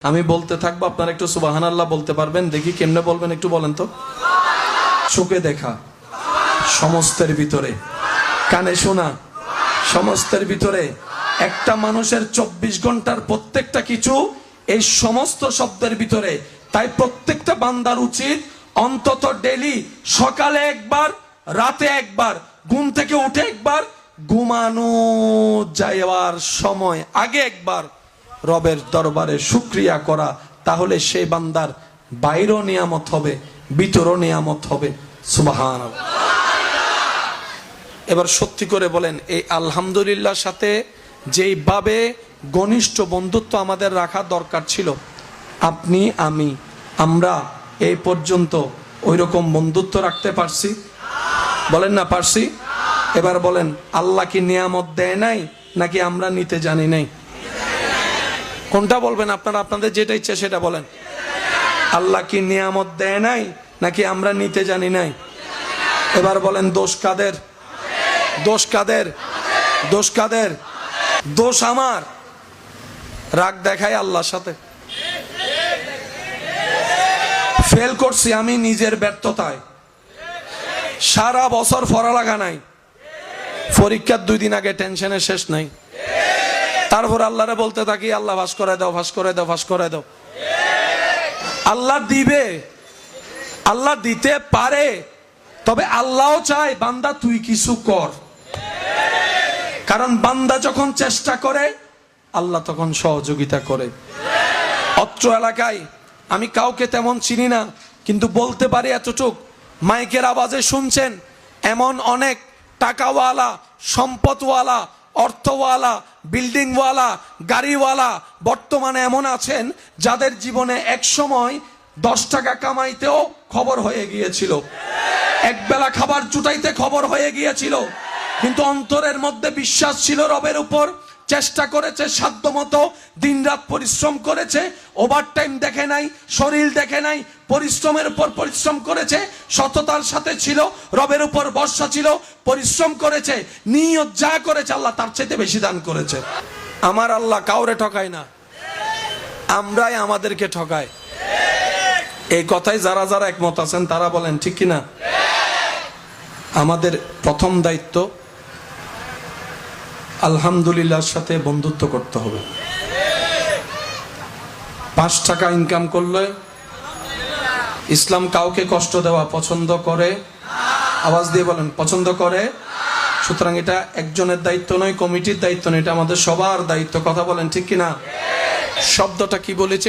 আমি বলতে থাকবো, আপনারা একটু সুবহানাল্লাহ বলতে পারবেন? দেখি কেমনে বলবেন, একটু বলেন তো। চোখে দেখা সমস্তের ভিতরে, কানে শোনা সমস্তের ভিতরে, একটা মানুষের 24 ঘন্টার প্রত্যেকটা কিছু এই সমস্ত শব্দের ভিতরে। তাই প্রত্যেকটা বান্দার উচিত অন্তত ডেইলি সকালে একবার, রাতে একবার, ঘুম থেকে উঠে একবার, ঘুমানো যাওয়ার সময় আগে একবার রবের দরবারে শুকরিয়া করা। তাহলে সেই বান্দার বাইরও নিয়ামত হবে, ভিতরও নিয়ামত হবে। সুবহানাল্লাহ। এবার সত্যি করে বলেন, এই আলহামদুলিল্লাহর সাথে যেইভাবে ঘনিষ্ঠ বন্ধুত্ব আমাদের রাখা দরকার ছিল, আপনি আমরা এই পর্যন্ত ওই রকম বন্ধুত্ব রাখতে পারছি? বলেন না পারছি? এবার বলেন, আল্লাহ কি নিয়ামত দেয় নাই নাকি আমরা নিতে জানি নাই? কোনটা বলবেন আপনারা? আপনাদের যেটা ইচ্ছা সেটা বলেন। আল্লাহ কি নিয়ামত দেয় নাই নাকি আমরা নিতে জানি নাই? এবার বলেন, দোষ কাদের? দোষ কাদের? দোষ কাদের? দোষ আমার। রাগ দেখাই আল্লাহর সাথে। ফেল করছি আমি নিজের ব্যর্থতায়। সারা বছর পড়ালেখা নাই, পরীক্ষার 2 দিন আগে টেনশনে শেষ নাই। তারপর আল্লাহরে বলতে থাকি, আল্লাহ ফাঁস করে দাও, ফাঁস করে দাও, ফাঁস করে দাও। আল্লাহ দিবে, আল্লাহ দিতে পারে, তবে আল্লাহও চায় বান্দা তুই কিছু কর। কারণ বান্দা যখন চেষ্টা করে, আল্লাহ তখন সহযোগিতা করে। অত্র এলাকায় আমি কাউকে তেমন চিনি না, কিন্তু বলতে পারি এতটুক, মাইকের আওয়াজে শুনছেন এমন অনেক টাকাওয়ালা, সম্পদওয়ালা, অর্থওয়ালা, বিল্ডিংওয়ালা, গাড়িওয়ালা বর্তমানে এমন আছেন যাদের জীবনে এক সময় 10 টাকা কামাইতেও খবর হয়ে গিয়েছিল, একবেলা খাবার জুটাইতে খবর হয়ে গিয়েছিল, কিন্তু অন্তরের মধ্যে বিশ্বাস ছিল রবের উপর। চেষ্টা করেছে সাধ্যমতো, দিনরাত পরিশ্রম করেছে, ওভারটাইম দেখে নাই, শরীর দেখে নাই, পরিশ্রমের উপর পরিশ্রম করেছে, সততার সাথে ছিল, রবের উপর ভরসা ছিল, পরিশ্রম করেছে, নিয়ত যা করেছে আল্লাহ তার চাইতে বেশি দান করেছে। আমার আল্লাহ কাউরে ঠকায় না, আমরাই আমাদেরকে ঠকায়। এই কথায় যারা যারা একমত আছেন তারা বলেন ঠিক কিনা? আমাদের প্রথম দায়িত্ব আলহামদুলিল্লাহর সাথে বন্ধুত্ব করতে হবে। 5 টাকা ইনকাম করলে ইসলাম কাউকে কষ্ট দেওয়া পছন্দ করে? আওয়াজ দিয়ে বলেন, পছন্দ করে। সুতরাং এটা একজনের দায়িত্ব নয়, কমিটির দায়িত্ব নয়, এটা আমাদের সবার দায়িত্ব। কথা বলেন ঠিক কিনা? শব্দটা কি বলেছে?